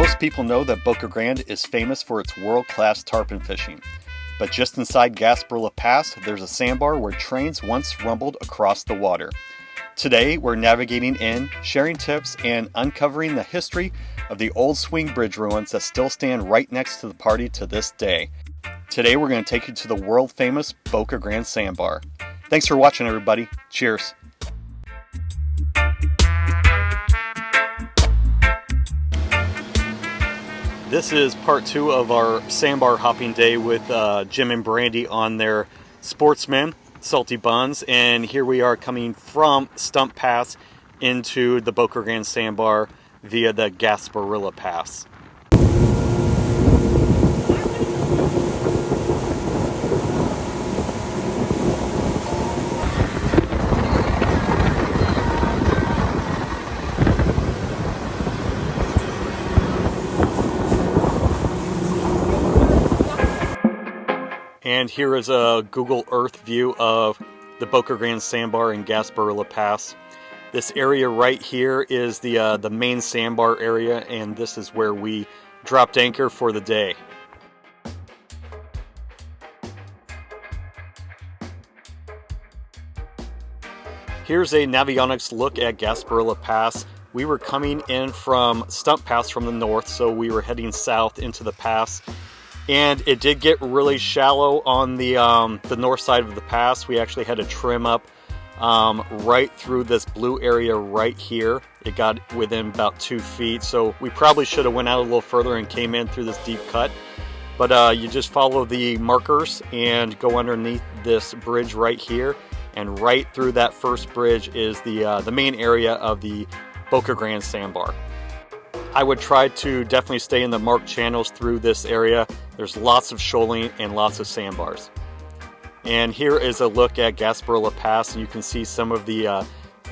Most people know that Boca Grande is famous for its world-class tarpon fishing. But just inside Gasparilla Pass, there's a sandbar where trains once rumbled across the water. Today, we're navigating in, sharing tips, and uncovering the history of the old swing bridge ruins that still stand right next to the party to this day. Today, we're going to take you to the world-famous Boca Grande Sandbar. Thanks for watching, everybody. Cheers. This is part 2 of our sandbar hopping day with Jim and Brandy on their Sportsman salty buns, and here we are coming from Stump Pass into the Boca Grande Sandbar via the Gasparilla Pass. And here is a Google Earth view of the Boca Grande Sandbar and Gasparilla Pass. This area right here is the main sandbar area, and this is where we dropped anchor for the day. Here's a Navionics look at Gasparilla Pass. We were coming in from Stump Pass from the north, so we were heading south into the pass. And it did get really shallow on the north side of the pass. We actually had to trim up right through this blue area right here. It got within about 2 feet, so we probably should have went out a little further and came in through this deep cut. But you just follow the markers and go underneath this bridge right here. And right through that first bridge is the main area of the Boca Grande Sandbar. I would try to definitely stay in the marked channels through this area. There's lots of shoaling and lots of sandbars. And here is a look at Gasparilla Pass, and you can see some of the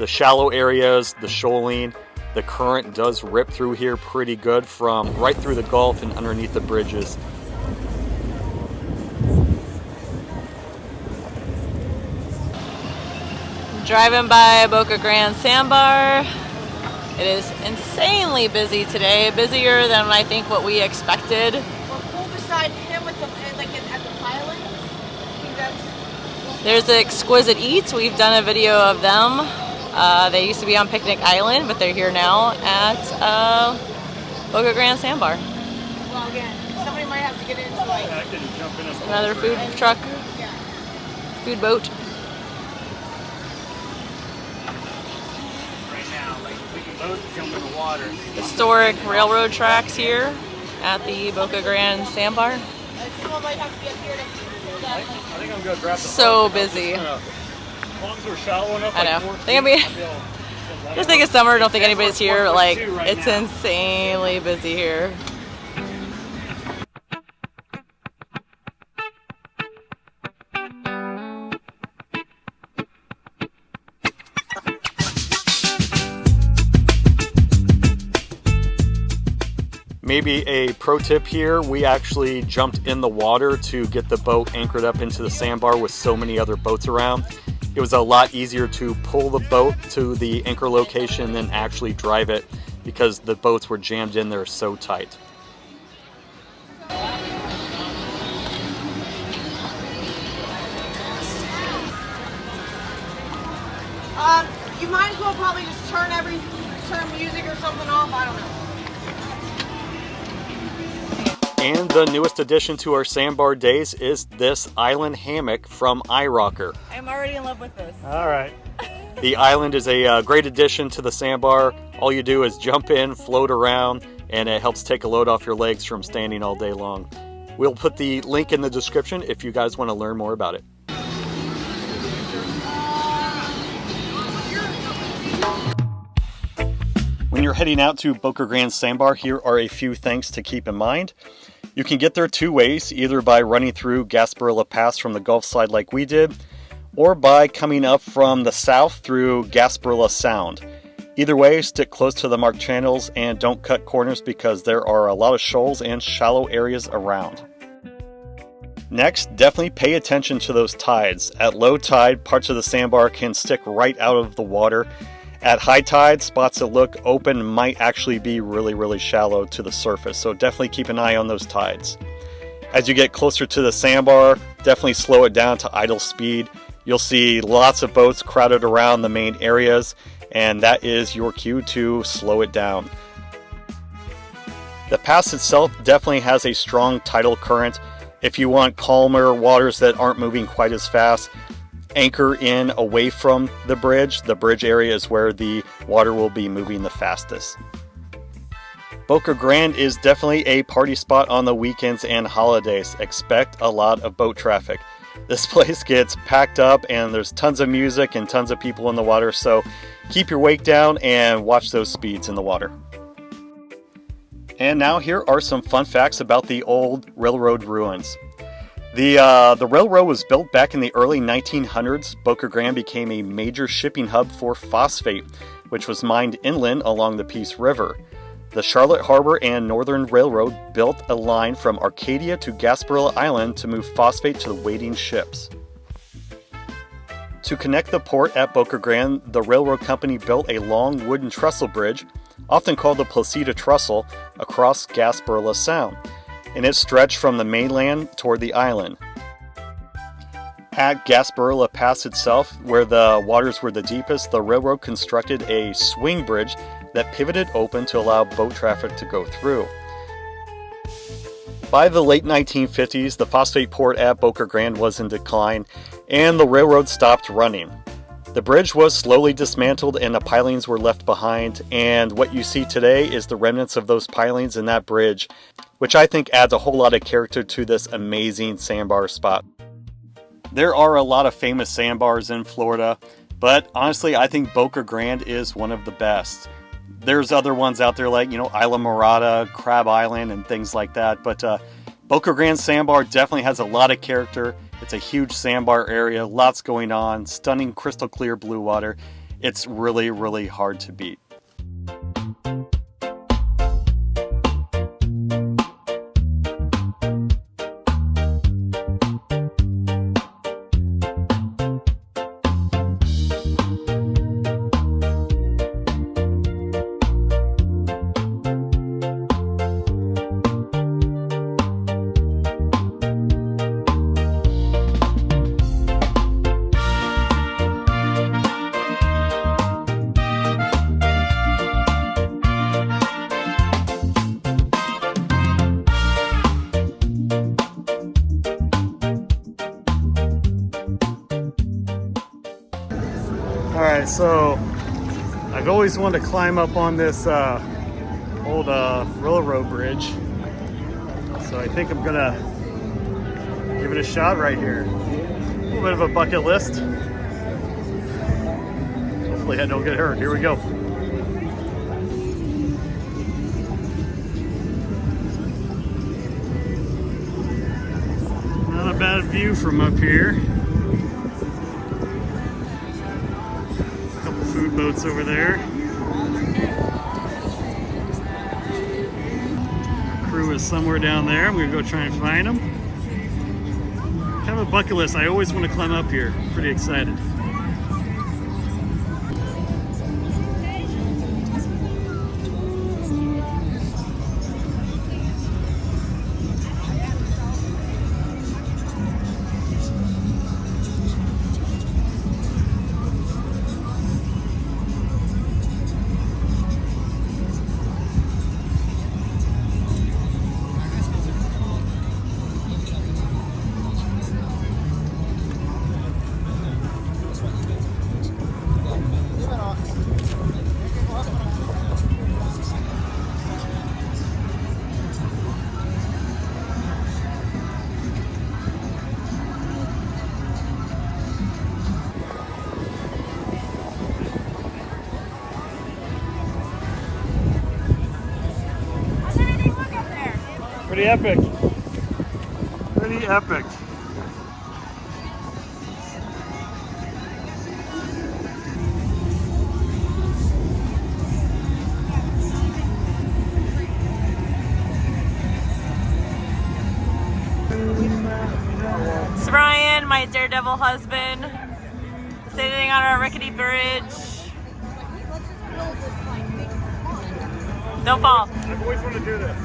shallow areas, the shoaling. The current does rip through here pretty good from right through the Gulf and underneath the bridges. Driving by Boca Grande Sandbar. It is insanely busy today, busier than I think what we expected. We'll pull beside him with the, like at the pilot. There's Exquisite Eats. We've done a video of them. They used to be on Picnic Island, but they're here now at Boca Grande Sandbar. Well, again, somebody might have to get into like... I can jump in Another food truck, food boat. Jump in the water. Historic railroad tracks here at the Boca Grande Sandbar. Someone might have to get here to pull that. I think I'm going to grab the So busy. As long as we're shallow enough, I know. Like 4 Think just think it's summer. Don't think anybody's here. But like, it's insanely busy here. Maybe a pro tip here, we actually jumped in the water to get the boat anchored up into the sandbar with so many other boats around. It was a lot easier to pull the boat to the anchor location than actually drive it because the boats were jammed in there so tight. You might as well probably just turn music or something off, I don't know. And the newest addition to our sandbar days is this island hammock from iRocker. I'm already in love with this. All right. The island is a great addition to the sandbar. All you do is jump in, float around, and it helps take a load off your legs from standing all day long. We'll put the link in the description if you guys want to learn more about it. When you're heading out to Boca Grande Sandbar, here are a few things to keep in mind. You can get there 2 ways, either by running through Gasparilla Pass from the Gulf side like we did, or by coming up from the south through Gasparilla Sound. Either way, stick close to the marked channels and don't cut corners because there are a lot of shoals and shallow areas around. Next, definitely pay attention to those tides. At low tide, parts of the sandbar can stick right out of the water. At high tide, spots that look open might actually be really shallow to the surface, so definitely keep an eye on those tides. As you get closer to the sandbar, definitely slow it down to idle speed. You'll see lots of boats crowded around the main areas, and that is your cue to slow it down. The pass itself definitely has a strong tidal current. If you want calmer waters that aren't moving quite as fast, anchor in away from the bridge. The bridge area is where the water will be moving the fastest. Boca Grande is definitely a party spot on the weekends and holidays. Expect a lot of boat traffic. This place gets packed up and there's tons of music and tons of people in the water, so keep your wake down and watch those speeds in the water. And now here are some fun facts about the old railroad ruins. The railroad was built back in the early 1900s. Boca Grande became a major shipping hub for phosphate, which was mined inland along the Peace River. The Charlotte Harbor and Northern Railroad built a line from Arcadia to Gasparilla Island to move phosphate to the waiting ships. To connect the port at Boca Grande, the railroad company built a long wooden trestle bridge, often called the Placida Trestle, across Gasparilla Sound, and it stretched from the mainland toward the island. At Gasparilla Pass itself, where the waters were the deepest, the railroad constructed a swing bridge that pivoted open to allow boat traffic to go through. By the late 1950s, the phosphate port at Boca Grande was in decline, and the railroad stopped running. The bridge was slowly dismantled and the pilings were left behind, and what you see today is the remnants of those pilings and that bridge, which I think adds a whole lot of character to this amazing sandbar spot. There are a lot of famous sandbars in Florida, but honestly I think Boca Grande is one of the best. There's other ones out there like, Isla Morada, Crab Island, and things like that, but Boca Grande Sandbar definitely has a lot of character. It's a huge sandbar area, lots going on, stunning crystal clear blue water. It's really hard to beat. Alright, so I've always wanted to climb up on this old railroad bridge, so I think I'm gonna give it a shot right here. A little bit of a bucket list. Hopefully I don't get hurt. Here we go. Not a bad view from up here. Food boats over there. Our crew is somewhere down there. We're gonna go try and find them. Kind of a bucket list. I always want to climb up here. Pretty excited. Pretty epic. Pretty epic. It's Ryan, my daredevil husband, sitting on our rickety bridge. Don't fall. I've always wanted to do this.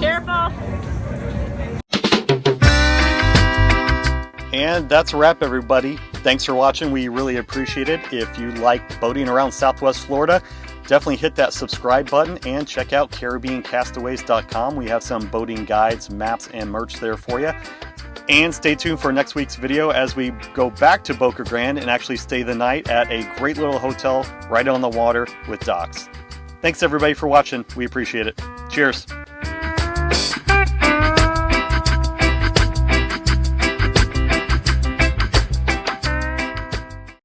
Careful. And that's a wrap, everybody. Thanks for watching. We really appreciate it. If you like boating around Southwest Florida, definitely hit that subscribe button and check out CaribbeanCastaways.com. We have some boating guides, maps, and merch there for you. And stay tuned for next week's video as we go back to Boca Grande and actually stay the night at a great little hotel right on the water with docks. Thanks everybody for watching. We appreciate it. Cheers.